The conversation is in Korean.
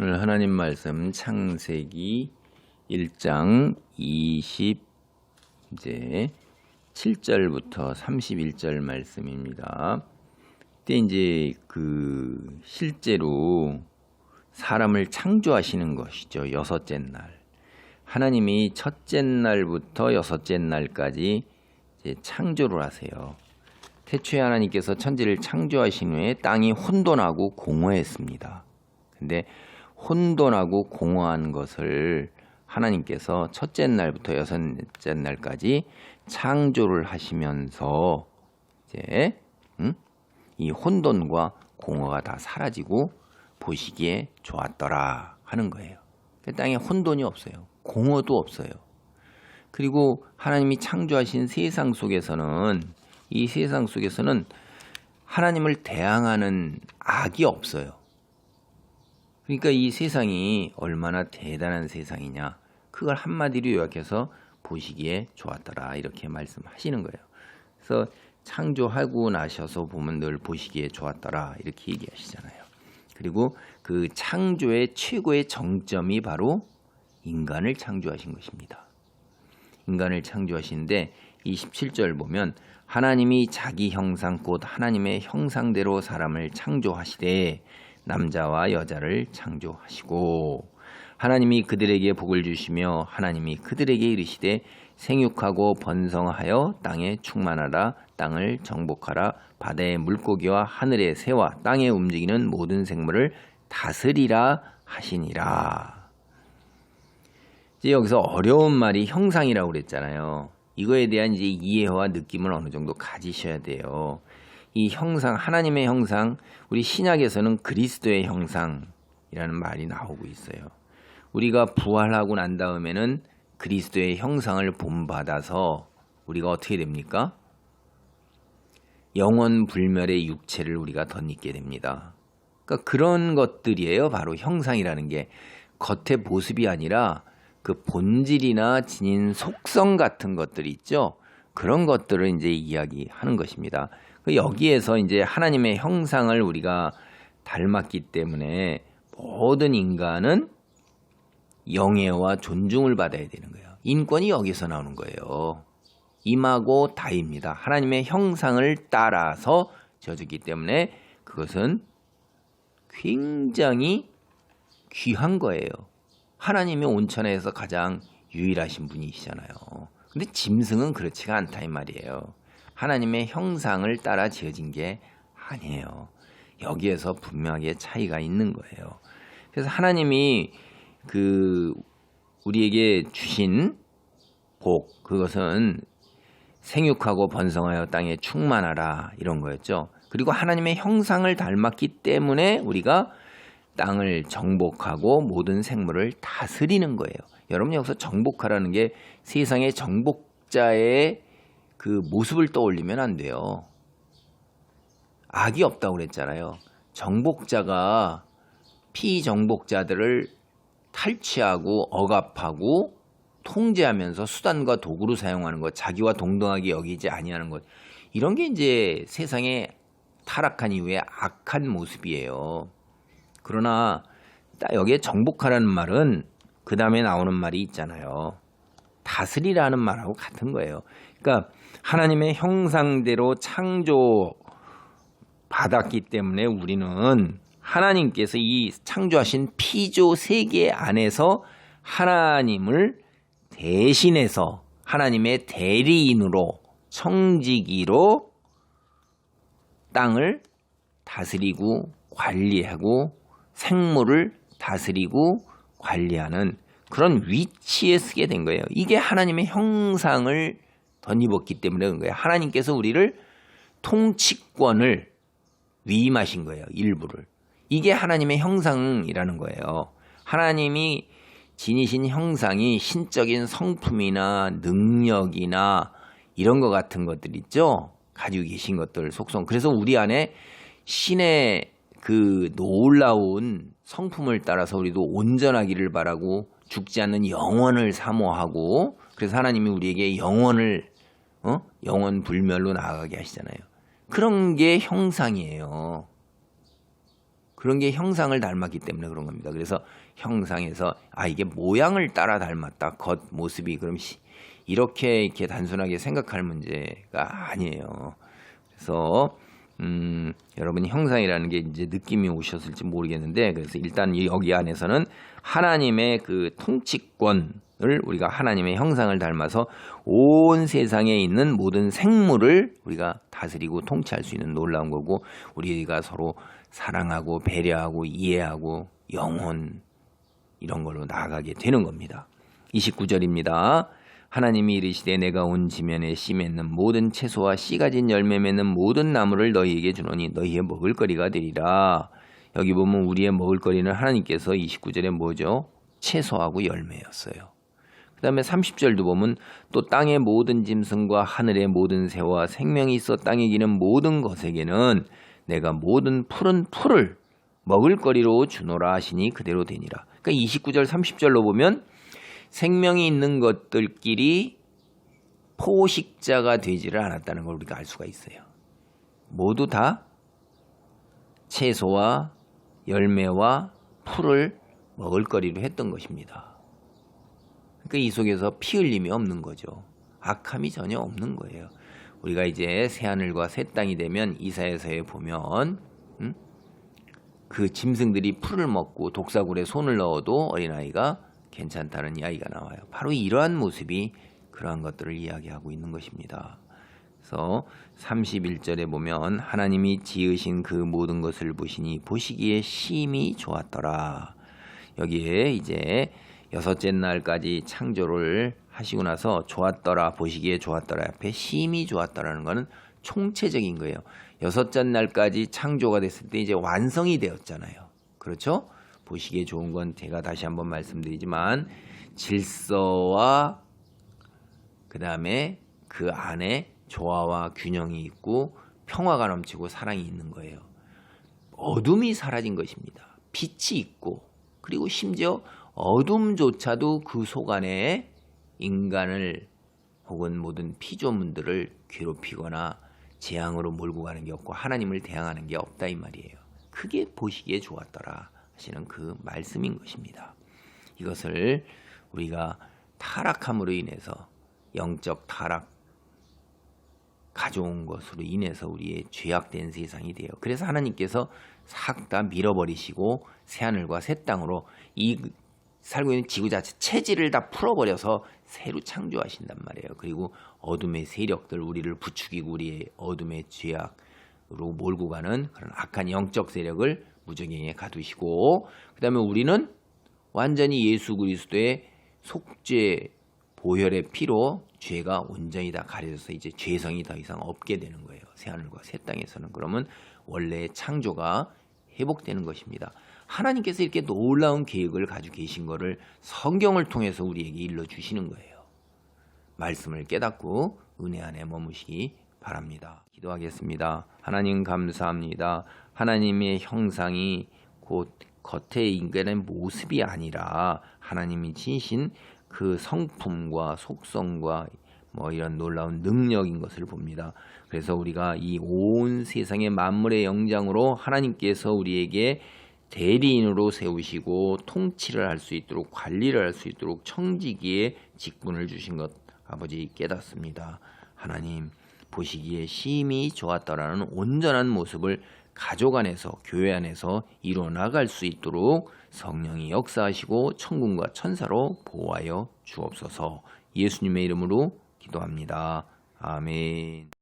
오늘 하나님 말씀 창세기 1장 27절부터 31절 말씀입니다. 그때 이제 실제로 사람을 창조하시는 것이죠. 여섯째 날. 하나님이 첫째 날부터 여섯째 날까지 이제 창조를 하세요. 태초에 하나님께서 천지를 창조하신 후에 땅이 혼돈하고 공허했습니다. 근데 혼돈하고 공허한 것을 하나님께서 첫째 날부터 여섯째 날까지 창조를 하시면서 이제 이 혼돈과 공허가 다 사라지고 보시기에 좋았더라 하는 거예요. 땅에 혼돈이 없어요. 공허도 없어요. 그리고 하나님이 창조하신 세상 속에서는 이 세상 속에서는 하나님을 대항하는 악이 없어요. 그러니까 이 세상이 얼마나 대단한 세상이냐, 그걸 한마디로 요약해서 보시기에 좋았더라 이렇게 말씀하시는 거예요. 그래서 창조하고 나셔서 보면 늘 보시기에 좋았더라 이렇게 얘기하시잖아요. 그리고 그 창조의 최고의 정점이 바로 인간을 창조하신 것입니다. 인간을 창조하시는데 27절 보면 하나님이 자기 형상 곧 하나님의 형상대로 사람을 창조하시되 남자와 여자를 창조하시고 하나님이 그들에게 복을 주시며 하나님이 그들에게 이르시되 생육하고 번성하여 땅에 충만하라, 땅을 정복하라, 바다의 물고기와 하늘의 새와 땅에 움직이는 모든 생물을 다스리라 하시니라. 이제 여기서 어려운 말이 형상이라고 그랬잖아요. 이거에 대한 이제 이해와 느낌을 어느 정도 가지셔야 돼요. 이 형상, 하나님의 형상, 우리 신약에서는 그리스도의 형상이라는 말이 나오고 있어요. 우리가 부활하고 난 다음에는 그리스도의 형상을 본받아서 우리가 어떻게 됩니까? 영원 불멸의 육체를 우리가 덧입게 됩니다. 그러니까 그런 것들이에요. 바로 형상이라는 게 겉의 모습이 아니라 그 본질이나 지닌 속성 같은 것들이 있죠. 그런 것들을 이제 이야기하는 것입니다. 여기에서 이제 하나님의 형상을 우리가 닮았기 때문에 모든 인간은 영예와 존중을 받아야 되는 거예요. 인권이 여기서 나오는 거예요. 임하고 다입니다. 하나님의 형상을 따라서 지어졌기 때문에 그것은 굉장히 귀한 거예요. 하나님의 온천에서 가장 유일하신 분이시잖아요. 근데 짐승은 그렇지가 않다 이 말이에요. 하나님의 형상을 따라 지어진 게 아니에요. 여기에서 분명하게 차이가 있는 거예요. 그래서 하나님이 우리에게 주신 복, 그것은 생육하고 번성하여 땅에 충만하라 이런 거였죠. 그리고 하나님의 형상을 닮았기 때문에 우리가 땅을 정복하고 모든 생물을 다스리는 거예요. 여러분 여기서 정복하라는 게 세상의 정복자의 그 모습을 떠올리면 안 돼요. 악이 없다고 그랬잖아요. 정복자가 피정복자들을 탈취하고 억압하고 통제하면서 수단과 도구로 사용하는 것, 자기와 동등하게 여기지 아니하는 것, 이런 게 이제 세상에 타락한 이후에 악한 모습이에요. 그러나 여기에 정복하라는 말은 그 다음에 나오는 말이 있잖아요. 다스리라는 말하고 같은 거예요. 그러니까 하나님의 형상대로 창조받았기 때문에 우리는 하나님께서 이 창조하신 피조 세계 안에서 하나님을 대신해서 하나님의 대리인으로 청지기로 땅을 다스리고 관리하고 생물을 다스리고 관리하는 그런 위치에 쓰게 된 거예요. 이게 하나님의 형상을 덧입었기 때문에 그런 거예요. 하나님께서 우리를 통치권을 위임하신 거예요. 일부를. 이게 하나님의 형상이라는 거예요. 하나님이 지니신 형상이 신적인 성품이나 능력이나 이런 것 같은 것들 있죠. 가지고 계신 것들, 속성. 그래서 우리 안에 신의 그 놀라운 성품을 따라서 우리도 온전하기를 바라고 죽지 않는 영원을 사모하고, 그래서 하나님이 우리에게 영원 불멸로 나아가게 하시잖아요. 그런 게 형상이에요. 그런 게 형상을 닮았기 때문에 그런 겁니다. 그래서 형상에서 이게 모양을 따라 닮았다. 겉 모습이 그럼 이렇게 단순하게 생각할 문제가 아니에요. 그래서 여러분 형상이라는 게 이제 느낌이 오셨을지 모르겠는데, 그래서 일단 여기 안에서는 하나님의 그 통치권을 우리가 하나님의 형상을 닮아서 온 세상에 있는 모든 생물을 우리가 다스리고 통치할 수 있는 놀라운 거고, 우리가 서로 사랑하고 배려하고 이해하고 영혼 이런 걸로 나아가게 되는 겁니다. 29절입니다. 하나님이 이르시되 내가 온 지면에 씨 맺는 모든 채소와 씨 가진 열매 맺는 모든 나무를 너희에게 주노니 너희의 먹을거리가 되리라. 여기 보면 우리의 먹을거리는 하나님께서 29절에 뭐죠? 채소하고 열매였어요. 그 다음에 30절도 보면 또 땅의 모든 짐승과 하늘의 모든 새와 생명이 있어 땅에 기는 모든 것에게는 내가 모든 푸른 풀을 먹을거리로 주노라 하시니 그대로 되니라. 그러니까 29절 30절로 보면 생명이 있는 것들끼리 포식자가 되지를 않았다는 걸 우리가 알 수가 있어요. 모두 다 채소와 열매와 풀을 먹을거리로 했던 것입니다. 그러니까 이 속에서 피 흘림이 없는 거죠. 악함이 전혀 없는 거예요. 우리가 이제 새하늘과 새 땅이 되면 이사야서에 보면 그 짐승들이 풀을 먹고 독사굴에 손을 넣어도 어린아이가 괜찮다는 이야기가 나와요. 바로 이러한 모습이 그러한 것들을 이야기하고 있는 것입니다. 그래서 31절에 보면 하나님이 지으신 그 모든 것을 보시니 보시기에 심히 좋았더라. 여기에 이제 여섯째 날까지 창조를 하시고 나서 좋았더라, 보시기에 좋았더라 앞에 심히 좋았더라는 것은 총체적인 거예요. 여섯째 날까지 창조가 됐을 때 이제 완성이 되었잖아요. 그렇죠? 보시기에 좋은 건 제가 다시 한번 말씀드리지만 질서와 그 다음에 그 안에 조화와 균형이 있고 평화가 넘치고 사랑이 있는 거예요. 어둠이 사라진 것입니다. 빛이 있고, 그리고 심지어 어둠조차도 그 속 안에 인간을 혹은 모든 피조물들을 괴롭히거나 재앙으로 몰고 가는 게 없고 하나님을 대항하는 게 없다 이 말이에요. 그게 보시기에 좋았더라 하시는 그 말씀인 것입니다. 이것을 우리가 타락함으로 인해서 영적 타락 가져온 것으로 인해서 우리의 죄악된 세상이 돼요. 그래서 하나님께서 싹 다 밀어버리시고 새하늘과 새 땅으로 이 살고 있는 지구 자체 체질을 다 풀어버려서 새로 창조하신단 말이에요. 그리고 어둠의 세력들, 우리를 부추기고 우리의 어둠의 죄악으로 몰고 가는 그런 악한 영적 세력을 무저갱에 가두시고, 그 다음에 우리는 완전히 예수 그리스도의 속죄 보혈의 피로 죄가 온전히 다 가려져서 이제 죄성이 더 이상 없게 되는 거예요. 새하늘과 새 땅에서는. 그러면 원래의 창조가 회복되는 것입니다. 하나님께서 이렇게 놀라운 계획을 가지고 계신 것을 성경을 통해서 우리에게 일러주시는 거예요. 말씀을 깨닫고 은혜 안에 머무시기 바랍니다. 기도하겠습니다. 하나님 감사합니다. 하나님의 형상이 곧 겉의 인간의 모습이 아니라 하나님이 지으신 그 성품과 속성과 이런 놀라운 능력인 것을 봅니다. 그래서 우리가 이 온 세상의 만물의 영장으로 하나님께서 우리에게 대리인으로 세우시고 통치를 할 수 있도록, 관리를 할 수 있도록 청지기의 직분을 주신 것 아버지 깨닫습니다. 하나님 보시기에 심히 좋았더라는 온전한 모습을 가족 안에서, 교회 안에서 이루어나갈 수 있도록 성령이 역사하시고 천군과 천사로 보호하여 주옵소서. 예수님의 이름으로 기도합니다. 아멘.